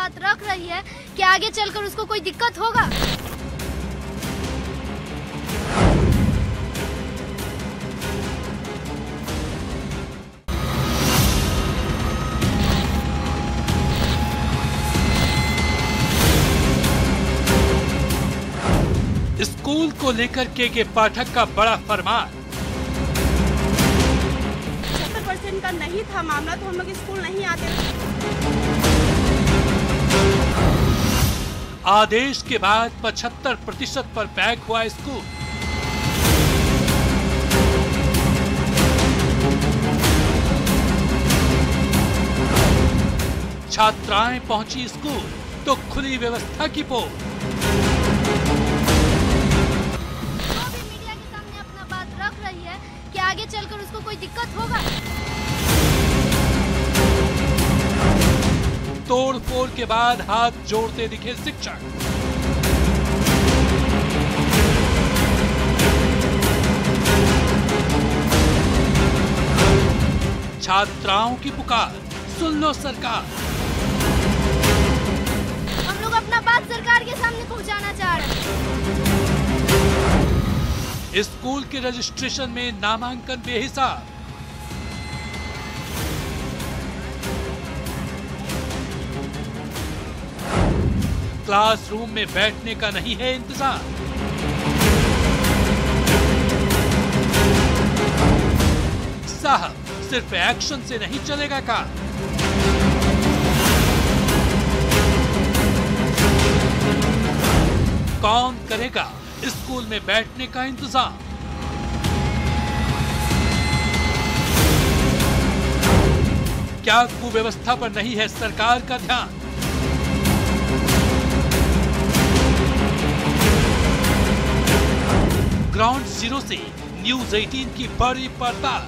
बात रख रही है कि आगे चलकर उसको कोई दिक्कत होगा। स्कूल को लेकर के पाठक का बड़ा फरमान। 70% का नहीं था मामला तो हम लोग स्कूल नहीं आते। आदेश के बाद 75% पर बैक हुआ स्कूल। छात्राएं पहुंची स्कूल तो खुली व्यवस्था की पोल। कि आगे चलकर उसको कोई दिक्कत होगा। तोड़ फोड़ के बाद हाथ जोड़ते दिखे शिक्षक। छात्राओं की पुकार सुन लो सरकार। हम लोग अपना बात सरकार के सामने पहुंचाना चाह रहे हैं। स्कूल के रजिस्ट्रेशन में नामांकन बेहिसाब। क्लासरूम में बैठने का नहीं है इंतजाम। साहब सिर्फ एक्शन से नहीं चलेगा काम। कौन करेगा स्कूल में बैठने का इंतजाम? क्या कुव्यवस्था पर नहीं है सरकार का ध्यान? ग्राउंड जीरो से न्यूज 18 की बड़ी पड़ताल।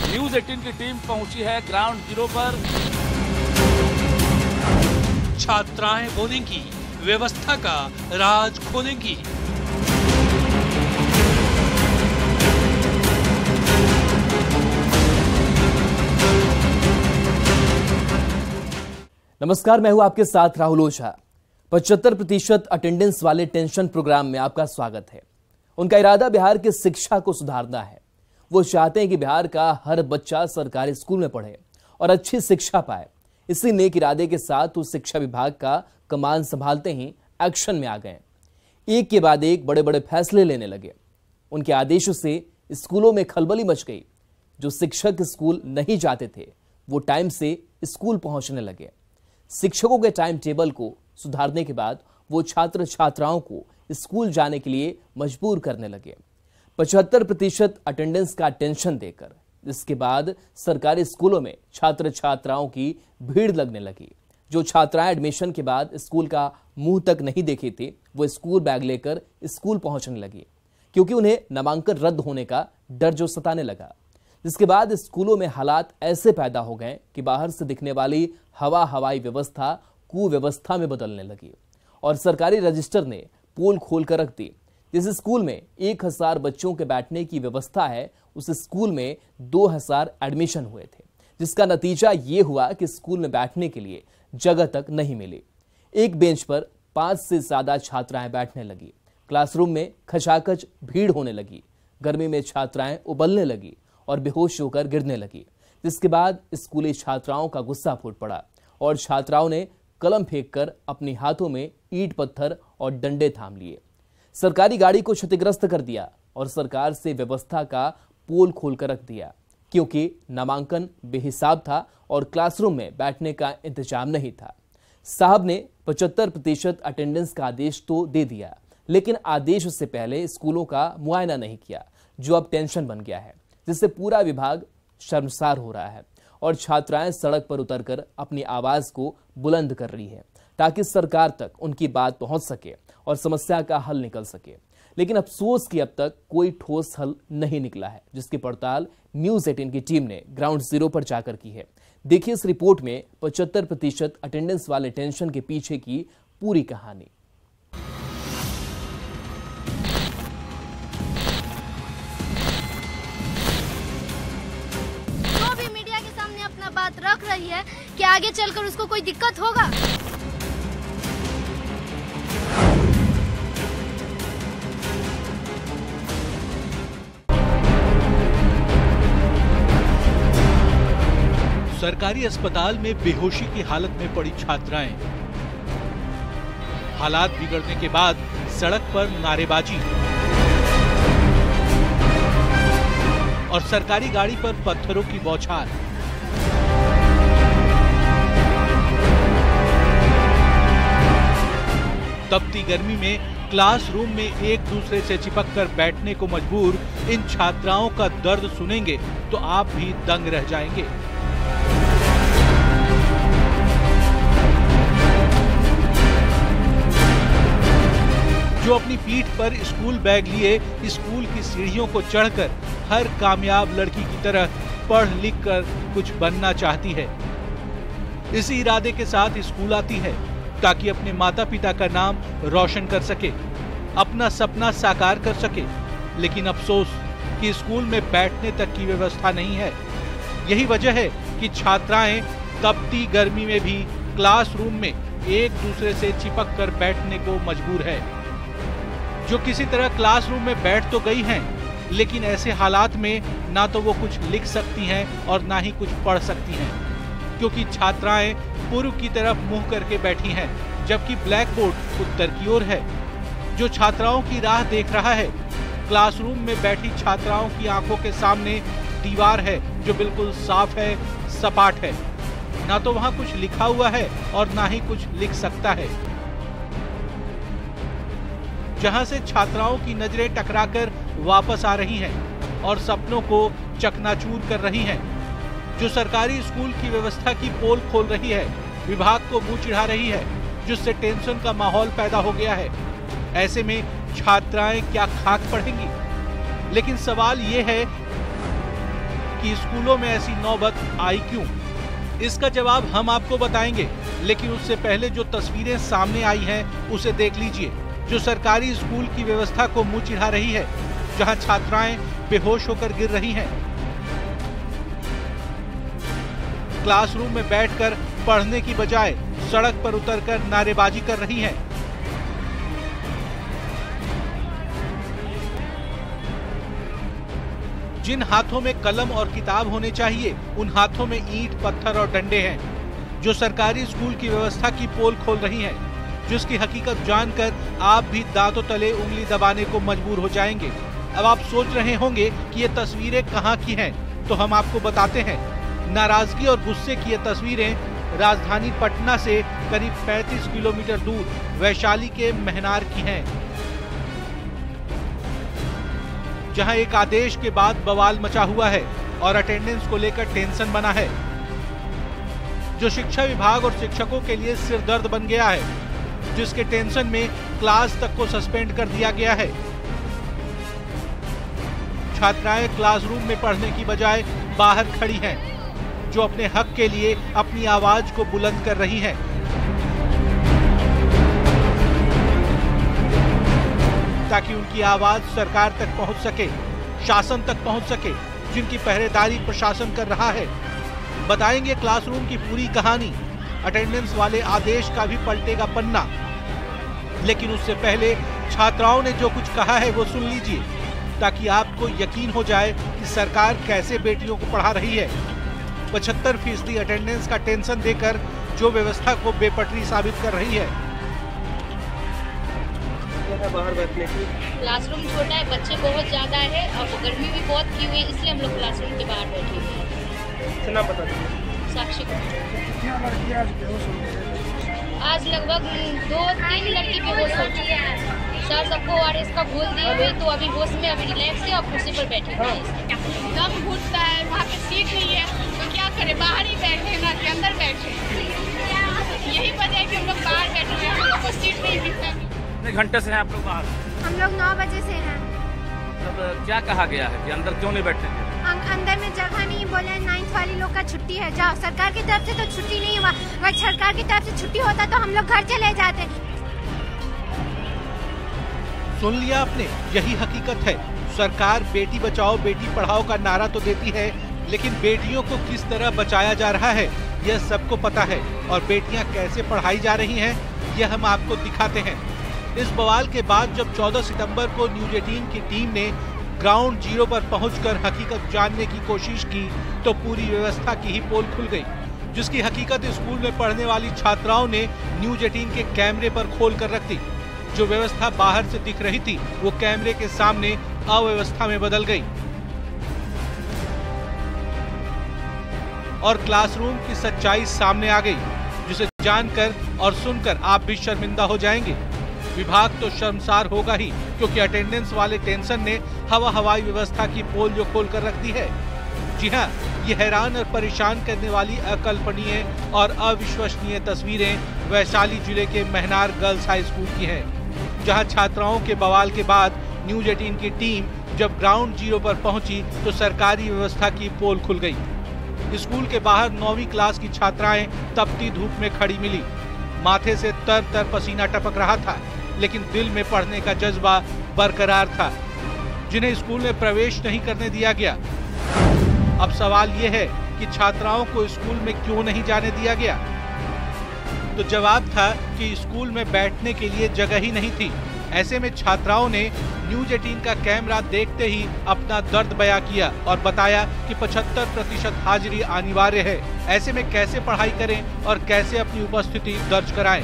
न्यूज 18 की टीम पहुंची है ग्राउंड जीरो पर। छात्राएं बोलेंगी, व्यवस्था का राज खोलेंगी। नमस्कार, मैं हूं आपके साथ राहुल ओझा। 75% अटेंडेंस वाले टेंशन प्रोग्राम में आपका स्वागत है। उनका इरादा बिहार की शिक्षा को सुधारना है। वो चाहते हैं कि बिहार का हर बच्चा सरकारी स्कूल में पढ़े और अच्छी शिक्षा पाए। इसी नेक इरादे के साथ वो शिक्षा विभाग का कमान संभालते ही एक्शन में आ गए। एक के बाद एक बड़े बड़े फैसले लेने लगे। उनके आदेशों से स्कूलों में खलबली मच गई। जो शिक्षक स्कूल नहीं जाते थे वो टाइम से स्कूल पहुंचने लगे। शिक्षकों के टाइम टेबल को सुधारने के बाद वो छात्र छात्राओं को स्कूल जाने के लिए मजबूर करने लगे। 75% अटेंडेंस का टेंशन देकर जिसके बाद सरकारी स्कूलों में छात्र छात्राओं की भीड़ लगने लगी। जो छात्राएं एडमिशन के बाद स्कूल का मुंह तक नहीं देखे थे वो स्कूल बैग लेकर स्कूल पहुंचने लगी, क्योंकि उन्हें नामांकन रद्द होने का डर जो सताने लगा। जिसके बाद स्कूलों में हालात ऐसे पैदा हो गए कि बाहर से दिखने वाली हवाई व्यवस्था कुव्यवस्था में बदलने लगी और सरकारी रजिस्टर ने पोल खोल कर रख दी। जिस स्कूल में 1000 बच्चों के बैठने की व्यवस्था है उस स्कूल में 2000 एडमिशन हुए थे, जिसका नतीजा ये हुआ कि स्कूल में बैठने के लिए जगह तक नहीं मिली। एक बेंच पर 5 से ज्यादा छात्राएं बैठने लगी। क्लासरूम में खचाखच भीड़ होने लगी। गर्मी में छात्राएं उबलने लगी और बेहोश होकर गिरने लगी। जिसके बाद स्कूली छात्राओं का गुस्सा फूट पड़ा और छात्राओं ने कलम फेंककर अपने हाथों में ईंट पत्थर और डंडे थाम लिए। सरकारी गाड़ी को क्षतिग्रस्त कर दिया और सरकार से व्यवस्था का पोल खोलकर रख दिया, क्योंकि नामांकन बेहिसाब था और क्लासरूम में बैठने का इंतजाम नहीं था। साहब ने 75% अटेंडेंस का आदेश तो दे दिया, लेकिन आदेश से पहले स्कूलों का मुआयना नहीं किया, जो अब टेंशन बन गया है, जिससे पूरा विभाग शर्मसार हो रहा है और छात्राएं सड़क पर उतरकर अपनी आवाज को बुलंद कर रही है ताकि सरकार तक उनकी बात पहुंच सके और समस्या का हल निकल सके। लेकिन अफसोस कि अब तक कोई ठोस हल नहीं निकला है, जिसकी पड़ताल न्यूज 18 की टीम ने ग्राउंड जीरो पर जाकर की है। देखिए इस रिपोर्ट में 75% अटेंडेंस वाले टेंशन के पीछे की पूरी कहानी। जो भी मीडिया के सामने बात रख रही है कि आगे चलकर उसको कोई दिक्कत होगा। सरकारी अस्पताल में बेहोशी की हालत में पड़ी छात्राएं, हालात बिगड़ने के बाद सड़क पर नारेबाजी और सरकारी गाड़ी पर पत्थरों की बौछार। तपती गर्मी में क्लासरूम में एक दूसरे से चिपक कर बैठने को मजबूर इन छात्राओं का दर्द सुनेंगे तो आप भी दंग रह जाएंगे। जो अपनी पीठ पर स्कूल बैग लिए स्कूल की सीढ़ियों को चढ़कर हर कामयाब लड़की की तरह पढ़ लिख कर कुछ बनना चाहती है, इसी इरादे के साथ स्कूल आती है ताकि अपने माता पिता का नाम रोशन कर सके, अपना सपना साकार कर सके। लेकिन अफसोस कि स्कूल में बैठने तक की व्यवस्था नहीं है। यही वजह है कि छात्राएं तपती गर्मी में भी क्लासरूम में एक दूसरे से चिपक कर बैठने को मजबूर है। जो किसी तरह क्लासरूम में बैठ तो गई हैं, लेकिन ऐसे हालात में ना तो वो कुछ लिख सकती हैं और ना ही कुछ पढ़ सकती हैं, क्योंकि छात्राएं पूर्व की तरफ मुंह करके बैठी हैं, जबकि ब्लैक बोर्ड उत्तर की ओर है। जो छात्राओं की राह देख रहा है, क्लासरूम में बैठी छात्राओं की आंखों के सामने दीवार है जो बिल्कुल साफ है, सपाट है। ना तो वहां कुछ लिखा हुआ है और ना ही कुछ लिख सकता है। जहां से छात्राओं की नजरें टकराकर वापस आ रही हैं और सपनों को चकनाचूर कर रही हैं। जो सरकारी स्कूल की व्यवस्था की पोल खोल रही है, विभाग को मुंह चिढ़ा रही है, जिससे टेंशन का माहौल पैदा हो गया है। ऐसे में छात्राएं क्या खाक पढ़ेंगी? लेकिन सवाल ये है कि स्कूलों में ऐसी नौबत आई क्यों? इसका जवाब हम आपको बताएंगे, लेकिन उससे पहले जो तस्वीरें सामने आई हैं उसे देख लीजिए, जो सरकारी स्कूल की व्यवस्था को मुंह चिढ़ा रही है, जहां छात्राएं बेहोश होकर गिर रही हैं। क्लासरूम में बैठकर पढ़ने की बजाय सड़क पर उतरकर नारेबाजी कर रही हैं। जिन हाथों में कलम और किताब होने चाहिए, उन हाथों में ईंट, पत्थर और डंडे हैं। जो सरकारी स्कूल की व्यवस्था की पोल खोल रही हैं, जिसकी हकीकत जानकर आप भी दांतों तले उंगली दबाने को मजबूर हो जाएंगे। अब आप सोच रहे होंगे कि ये तस्वीरें कहाँ की हैं, तो हम आपको बताते हैं। नाराजगी और गुस्से की ये तस्वीरें राजधानी पटना से करीब 35 किलोमीटर दूर वैशाली के महनार की हैं, जहां एक आदेश के बाद बवाल मचा हुआ है और अटेंडेंस को लेकर टेंशन बना है, जो शिक्षा विभाग और शिक्षकों के लिए सिरदर्द बन गया है, जिसके टेंशन में क्लास तक को सस्पेंड कर दिया गया है। छात्राएं क्लासरूम में पढ़ने की बजाय बाहर खड़ी हैं, जो अपने हक के लिए अपनी आवाज को बुलंद कर रही हैं। ताकि उनकी आवाज सरकार तक पहुंच सके, शासन तक पहुंच सके, जिनकी पहरेदारी प्रशासन कर रहा है। बताएंगे क्लासरूम की पूरी कहानी, अटेंडेंस वाले आदेश का भी पलटेगा पन्ना। लेकिन उससे पहले छात्राओं ने जो कुछ कहा है वो सुन लीजिए, ताकि आपको यकीन हो जाए कि सरकार कैसे बेटियों को पढ़ा रही है। 75% अटेंडेंस का टेंशन देकर जो व्यवस्था को बेपटरी साबित कर रही है। बाहर बैठने की क्लासरूम छोटा है, बच्चे बहुत ज्यादा है और गर्मी भी बहुत की हुई है, इसलिए हम लोग क्लासरूम के बाहर बैठे हुए हैं। कितना पता चला? साक्षी को कितना लड़की आज बेहोश हो गई? आज लगभग 2-3 लड़की बेहोश हो चुकी है। सर सबको ORS का घोल दिए हुए, तो अभी होश में, अभी रिलैक्स है और कुर्सी पर बैठे हुए हैं। दम घुटता है, वहाँ पे सीट नहीं है तो क्या करें, बाहर ही बैठे ना कि अंदर बैठे। यही वजह है कि हम लोग बाहर बैठे हैं, हम लोग को सीट नहीं मिलता। कितने घंटे से हैं आप लोग बाहर? हम लोग 9 बजे से हैं। तब क्या कहा गया है कि अंदर क्यों नहीं बैठते? अंदर में जगह नहीं, बोले 9th वाली लोग का छुट्टी है, जाओ। सरकार की तरफ से तो छुट्टी नहीं हुआ, अगर सरकार की तरफ से छुट्टी होता तो हम लोग घर चले जाते। सुन लिया आपने, यही हकीकत है। सरकार बेटी बचाओ बेटी पढ़ाओ का नारा तो देती है, लेकिन बेटियों को किस तरह बचाया जा रहा है यह सबको पता है, और बेटियां कैसे पढ़ाई जा रही हैं यह हम आपको दिखाते हैं। इस बवाल के बाद जब 14 सितंबर को न्यूज 18 की टीम ने ग्राउंड जीरो पर पहुंचकर हकीकत जानने की कोशिश की तो पूरी व्यवस्था की ही पोल खुल गई, जिसकी हकीकत स्कूल में पढ़ने वाली छात्राओं ने न्यूज 18 के कैमरे पर खोल कर रख दी। जो व्यवस्था बाहर से दिख रही थी वो कैमरे के सामने अव्यवस्था में बदल गई और क्लासरूम की सच्चाई सामने आ गई, जिसे जानकर और सुनकर आप भी शर्मिंदा हो जाएंगे। विभाग तो शर्मसार होगा ही, क्योंकि अटेंडेंस वाले टेंशन ने हवाई व्यवस्था की पोल जो खोल कर रख दी है। जी हाँ, ये हैरान और परेशान करने वाली अकल्पनीय और अविश्वसनीय तस्वीरें वैशाली जिले के महनार गर्ल्स हाई स्कूल की हैं, जहां छात्राओं के बवाल के बाद न्यूज 18 की टीम जब ग्राउंड जीरो पर पहुंची तो सरकारी व्यवस्था की पोल खुल गई। स्कूल के बाहर 9वीं क्लास की छात्राएं तपती धूप में खड़ी मिली। माथे से तर तर पसीना टपक रहा था, लेकिन दिल में पढ़ने का जज्बा बरकरार था, जिन्हें स्कूल में प्रवेश नहीं करने दिया गया। अब सवाल ये है कि छात्राओं को स्कूल में क्यों नहीं जाने दिया गया? तो जवाब था कि स्कूल में बैठने के लिए जगह ही नहीं थी। ऐसे में छात्राओं ने न्यूज 18 का कैमरा देखते ही अपना दर्द बयां किया और बताया कि 75% हाजिरी अनिवार्य है। ऐसे में कैसे पढ़ाई करें और कैसे अपनी उपस्थिति दर्ज कराएं?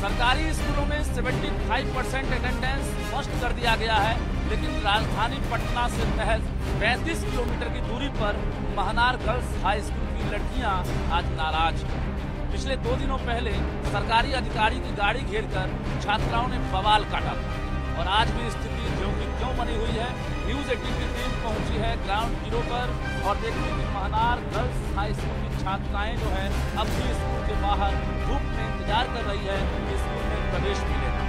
सरकारी स्कूलों में 75% अटेंडेंस मस्ट कर दिया गया है, लेकिन राजधानी पटना से महज 35 किलोमीटर की दूरी पर महनार गर्ल्स हाई स्कूल की लड़कियां आज नाराज। पिछले 2 दिनों पहले सरकारी अधिकारी की गाड़ी घेरकर छात्राओं ने बवाल काटा था, और आज भी स्थिति ज्यों की त्यों बनी हुई है। न्यूज 18 की टीम पहुंची है ग्राउंड जीरो पर और देखिए कि महनार गर्ल्स हाई स्कूल की छात्राएं जो है अब भी स्कूल के बाहर धूप में इंतजार कर रही है कि स्कूल में प्रवेश मिलेगा।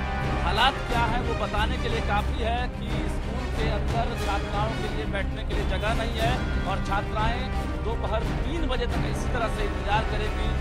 हालात क्या है वो बताने के लिए काफी है कि स्कूल के अंदर छात्राओं के लिए बैठने के लिए जगह नहीं है और छात्राएं दोपहर 3 बजे तक इसी तरह से इंतजार करेगी।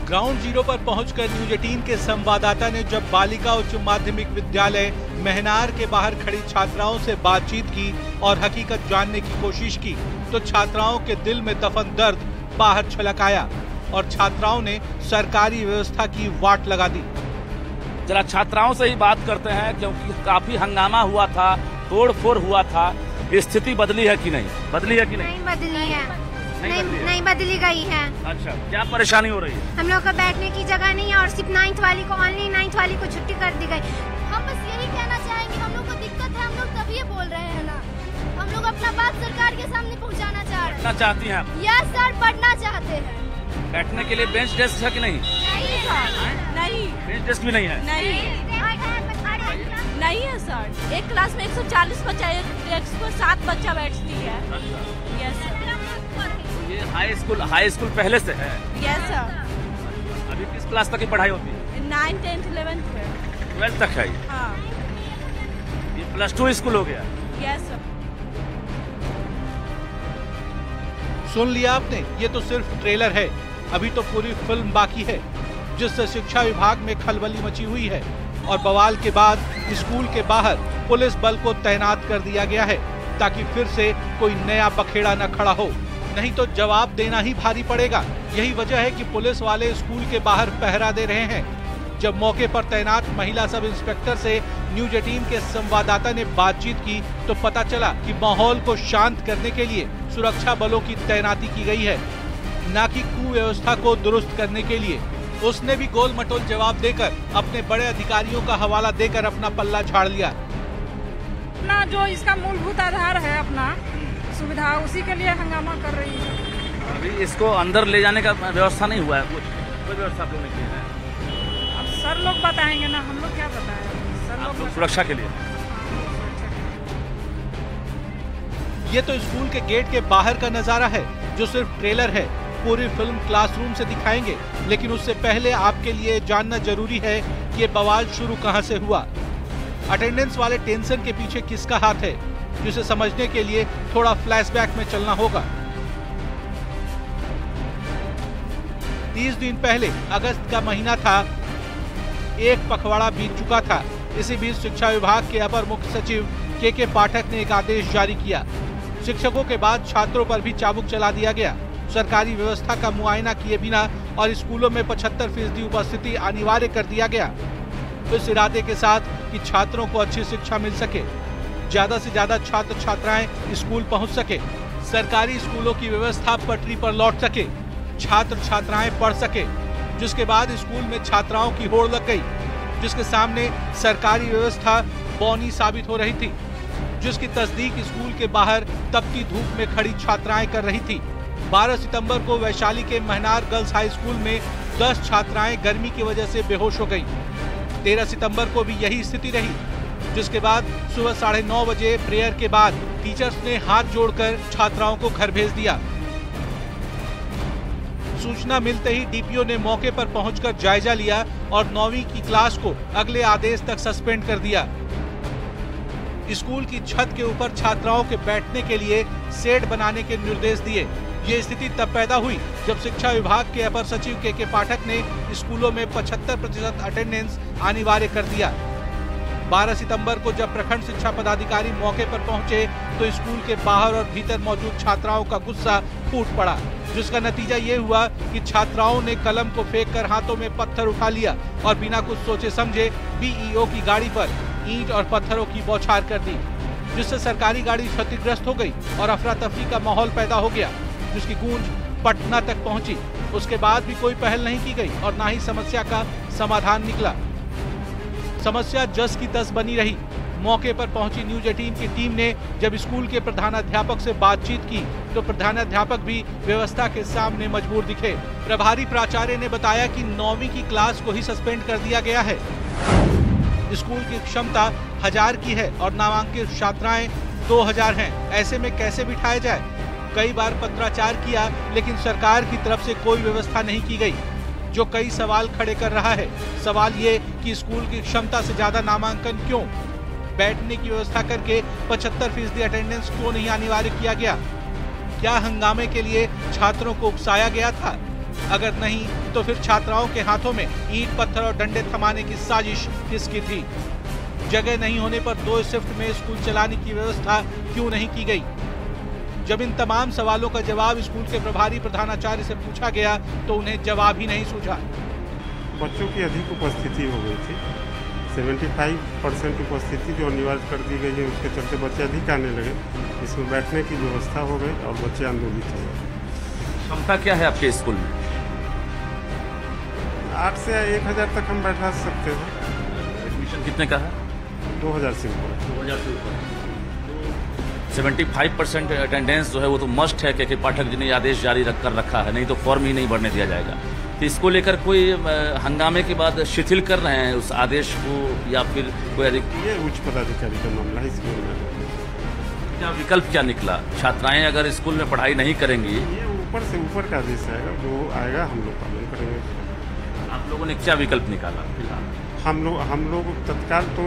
ग्राउंड जीरो पर पहुंचकर न्यूज 18 के संवाददाता ने जब बालिका उच्च माध्यमिक विद्यालय महनार के बाहर खड़ी छात्राओं से बातचीत की और हकीकत जानने की कोशिश की तो छात्राओं के दिल में दफन दर्द बाहर छलक आया और छात्राओं ने सरकारी व्यवस्था की वाट लगा दी। जरा छात्राओं से ही बात करते हैं, क्योंकि काफी हंगामा हुआ था, तोड़फोड़ हुआ था। स्थिति बदली है कि नहीं? बदली है कि नहीं? नहीं बदली है। नहीं बदली गई है। अच्छा, क्या परेशानी हो रही है? हम लोग को बैठने की जगह नहीं है और सिर्फ 9th वाली को ऑनली 9th वाली को छुट्टी कर दी गई। हम बस यही कहना चाहेंगे, हम लोग को दिक्कत है, हम लोग तभी ये बोल रहे हैं ना। हम लोग अपना बात सरकार के सामने पहुंचाना चाह रहे हैं। पढ़ना चाहती हैं आप? यस सर, पढ़ना चाहते हैं। बैठने के लिए बेंच डेस्क है कि नहीं? नहीं सर, नहीं। बेंच डेस्क भी नहीं है? नहीं है सर। एक क्लास में 140 बच्चा, एक डेस्क पर 7 बच्चा बैठती है। Yes sir. ये हाई स्कूल पहले से है? Yes sir. अभी किस क्लास तक की पढ़ाई होती है? 9, 10, 11, 12 तक है ये? हाँ। ये +2 स्कूल हो गया? Yes sir. सुन लिया आपने, ये तो सिर्फ ट्रेलर है, अभी तो पूरी फिल्म बाकी है, जिससे शिक्षा विभाग में खलबली मची हुई है और बवाल के बाद स्कूल के बाहर पुलिस बल को तैनात कर दिया गया है ताकि फिर से कोई नया बखेड़ा न खड़ा हो, नहीं तो जवाब देना ही भारी पड़ेगा। यही वजह है कि पुलिस वाले स्कूल के बाहर पहरा दे रहे हैं। जब मौके पर तैनात महिला सब इंस्पेक्टर से न्यूज 18 के संवाददाता ने बातचीत की तो पता चला कि माहौल को शांत करने के लिए सुरक्षा बलों की तैनाती की गई है, न कि कुव्यवस्था को दुरुस्त करने के लिए। उसने भी गोल मटोल जवाब देकर अपने बड़े अधिकारियों का हवाला देकर अपना पल्ला झाड़ लिया। अपना जो इसका मूलभूत आधार है, अपना सुविधा, उसी के लिए हंगामा कर रही है। अभी इसको अंदर ले जाने का व्यवस्था नहीं हुआ है? कोई व्यवस्था तो नहीं की है? अब सर लोग बताएंगे ना, हम लोग क्या बताएं। सर लोग सुरक्षा के लिए। ये तो स्कूल के गेट के बाहर का नजारा है जो सिर्फ ट्रेलर है। पूरी फिल्म क्लासरूम से दिखाएंगे, लेकिन उससे पहले आपके लिए जानना जरूरी है कि ये बवाल शुरू कहां से हुआ। अटेंडेंस वाले टेंशन के पीछे किसका हाथ है, जिसे समझने के लिए थोड़ा फ्लैशबैक में चलना होगा। 30 दिन पहले अगस्त का महीना था, एक पखवाड़ा बीत चुका था। इसी बीच शिक्षा विभाग के अपर मुख्य सचिव के पाठक ने एक आदेश जारी किया। शिक्षकों के बाद छात्रों पर भी चाबुक चला दिया गया। सरकारी व्यवस्था का मुआयना किए बिना और स्कूलों में 75% उपस्थिति अनिवार्य कर दिया गया, इस इरादे के साथ कि छात्रों को अच्छी शिक्षा मिल सके, ज्यादा से ज्यादा छात्र छात्राएं स्कूल पहुंच सके, सरकारी स्कूलों की व्यवस्था पटरी पर लौट सके, छात्र छात्राएं पढ़ सके। जिसके बाद स्कूल में छात्राओं की होड़ लग गई, जिसके सामने सरकारी व्यवस्था बौनी साबित हो रही थी, जिसकी तस्दीक स्कूल के बाहर तपती धूप में खड़ी छात्राएं कर रही थी। 12 सितंबर को वैशाली के महनार गर्ल्स हाई स्कूल में 10 छात्राएं गर्मी की वजह से बेहोश हो गई। 13 सितंबर को भी यही स्थिति रही, जिसके बाद सुबह 9:30 बजे प्रेयर के बाद टीचर्स ने हाथ जोड़कर छात्राओं को घर भेज दिया। सूचना मिलते ही डीपीओ ने मौके पर पहुंचकर जायजा लिया और 9वीं की क्लास को अगले आदेश तक सस्पेंड कर दिया। स्कूल की छत के ऊपर छात्राओं के बैठने के लिए शेड बनाने के निर्देश दिए। ये स्थिति तब पैदा हुई जब शिक्षा विभाग के अपर सचिव के पाठक ने स्कूलों में 75% अटेंडेंस अनिवार्य कर दिया। 12 सितंबर को जब प्रखंड शिक्षा पदाधिकारी मौके पर पहुंचे तो स्कूल के बाहर और भीतर मौजूद छात्राओं का गुस्सा फूट पड़ा, जिसका नतीजा ये हुआ कि छात्राओं ने कलम को फेंककर हाथों में पत्थर उठा लिया और बिना कुछ सोचे समझे बीईओ की गाड़ी पर ईंट और पत्थरों की बौछार कर दी, जिससे सरकारी गाड़ी क्षतिग्रस्त हो गई और अफरा तफरी का माहौल पैदा हो गया, जिसकी गूंज पटना तक पहुंची। उसके बाद भी कोई पहल नहीं की गई और न ही समस्या का समाधान निकला। समस्या जस की तस बनी रही। मौके पर पहुंची न्यूज 18 की टीम ने जब स्कूल के प्रधानाध्यापक से बातचीत की तो प्रधानाध्यापक भी व्यवस्था के सामने मजबूर दिखे। प्रभारी प्राचार्य ने बताया कि 9वीं की क्लास को ही सस्पेंड कर दिया गया है। स्कूल की क्षमता 1000 की है और नामांकित छात्राएं 2000 हैं। ऐसे में कैसे बिठाया जाए? कई बार पत्राचार किया लेकिन सरकार की तरफ से कोई व्यवस्था नहीं की गई, जो कई सवाल खड़े कर रहा है। सवाल ये कि स्कूल की क्षमता से ज्यादा नामांकन क्यों? बैठने की व्यवस्था करके 75% अटेंडेंस क्यों नहीं अनिवार्य किया गया? क्या हंगामे के लिए छात्रों को उकसाया गया था? अगर नहीं तो फिर छात्राओं के हाथों में ईंट पत्थर और डंडे थमाने की साजिश किसकी थी? जगह नहीं होने पर 2 शिफ्ट में स्कूल चलाने की व्यवस्था क्यों नहीं की गई? जब इन तमाम सवालों का जवाब स्कूल के प्रभारी प्रधानाचार्य से पूछा गया तो उन्हें जवाब ही नहीं सूझा। बच्चों की अधिक उपस्थिति हो गई थी, 75% उपस्थिति जो अनिवार्य कर दी गई है, उसके चलते बच्चे अधिक आने लगे। इसमें बैठने की व्यवस्था हो गई और बच्चे आंदोलित हो गए। क्षमता क्या है आपके स्कूल में? 8 से 1000 तक हम बैठा सकते हैं। एडमिशन कितने का है? 2000 से ऊपर। 2000 से ऊपर। 75% अटेंडेंस जो है वो तो मस्ट है कि पाठक जी ने आदेश जारी कर रखा है, नहीं तो फॉर्म ही नहीं भरने दिया जाएगा। तो इसको लेकर कोई हंगामे के बाद शिथिल कर रहे हैं उस आदेश को या फिर कोई ये उच्च पदाधिकारी का मामला है। इसमें क्या विकल्प क्या निकला? छात्राएं अगर स्कूल में पढ़ाई नहीं करेंगी, ये ऊपर से ऊपर का आदेश आएगा, जो आएगा हम लोग पालन करेंगे। आप लोगों ने क्या विकल्प निकाला फिलहाल? हम लोग तत्काल तो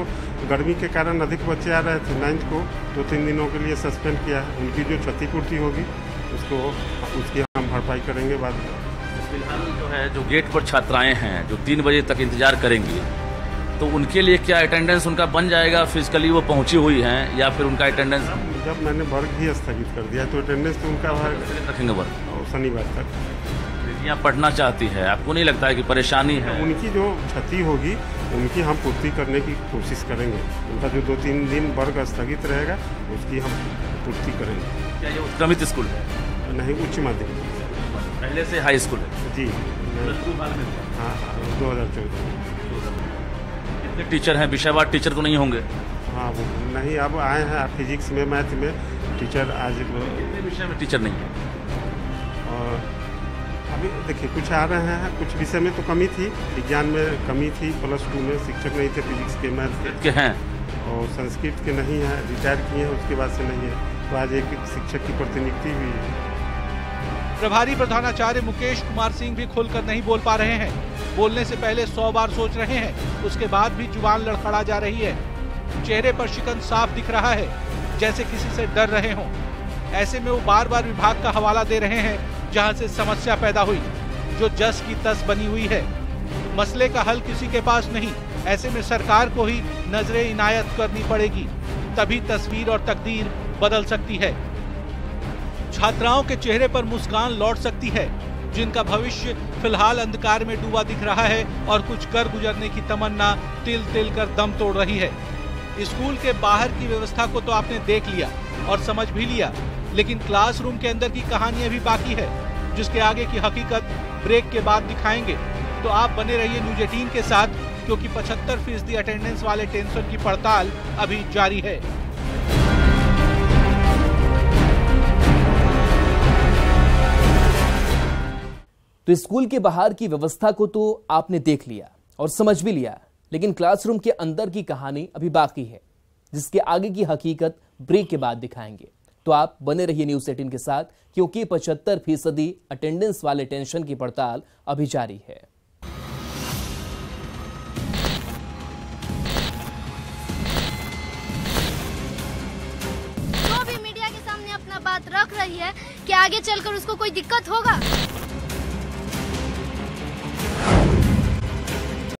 गर्मी के कारण अधिक बच्चे आ रहे थे, 9th को 2-3 दिनों के लिए सस्पेंड किया है। उनकी जो क्षतिपूर्ति होगी उसकी हम भरपाई करेंगे बाद में। फिलहाल जो है जो गेट पर छात्राएं हैं जो 3 बजे तक इंतजार करेंगी, तो उनके लिए क्या अटेंडेंस उनका बन जाएगा? फिजिकली वो पहुंची हुई हैं या फिर उनका अटेंडेंस? जब मैंने वर्ग ही स्थगित कर दिया तो अटेंडेंस तो उनका रखेंगे वर्ग और शनिवार तक। यहाँ पढ़ना चाहती है, आपको नहीं लगता है कि परेशानी है? उनकी जो क्षति होगी उनकी हम पूर्ति करने की कोशिश करेंगे। उनका जो 2-3 दिन वर्ग स्थगित रहेगा उसकी हम पूर्ति करेंगे। क्या ये उत्क्रमित स्कूल है? नहीं, उच्च माध्यमिक पहले से हाई स्कूल है जी। हाँ, 2014। कितने टीचर हैं? विषयवार टीचर तो नहीं होंगे? हाँ, वो नहीं, अब आए हैं फिजिक्स में, मैथ में टीचर। आज कितने विषय में टीचर नहीं है? और अभी देखिए कुछ आ रहे हैं, कुछ विषय में तो कमी थी, विज्ञान में कमी थी, +2 में शिक्षक नहीं थे, फिजिक्स के मैथ के हैं और संस्कृत के नहीं है, रिटायर किए हैं, उसके बाद से नहीं है। तो आज एक शिक्षक की प्रतिनियुक्ति हुई है। प्रभारी प्रधानाचार्य मुकेश कुमार सिंह भी खुलकर नहीं बोल पा रहे हैं। बोलने से पहले 100 बार सोच रहे हैं, उसके बाद भी जुबान लड़खड़ा जा रही है। चेहरे पर शिकन साफ दिख रहा है, जैसे किसी से डर रहे हों। ऐसे में वो बार बार विभाग का हवाला दे रहे हैं जहां से समस्या पैदा हुई, जो जस की तस बनी हुई है। मसले का हल किसी के पास नहीं, ऐसे में सरकार को ही नजरे इनायत करनी पड़ेगी। तभी तस्वीर और तकदीर बदल सकती है। छात्राओं के चेहरे पर मुस्कान लौट सकती है, जिनका भविष्य फिलहाल अंधकार में डूबा दिख रहा है और कुछ कर गुजरने की तमन्ना तिल तिल कर दम तोड़ रही है। स्कूल के बाहर की व्यवस्था को तो आपने देख लिया और समझ भी लिया, लेकिन क्लासरूम के अंदर की कहानी अभी बाकी है, जिसके आगे की हकीकत ब्रेक के बाद दिखाएंगे। तो आप बने रहिए न्यूज़ 18 के साथ, क्योंकि 75% अटेंडेंस वाले टेंशन की पड़ताल अभी जारी है। तो स्कूल के बाहर की व्यवस्था को तो आपने देख लिया और समझ भी लिया, लेकिन क्लासरूम के अंदर की कहानी अभी बाकी है, जिसके आगे की हकीकत ब्रेक के बाद दिखाएंगे। तो आप बने रहिए न्यूज़ 18 के साथ, क्योंकि 75% अटेंडेंस वाले टेंशन की पड़ताल अभी जारी है। जो भी मीडिया के सामने अपना बात रख रही है कि आगे चलकर उसको कोई दिक्कत होगा,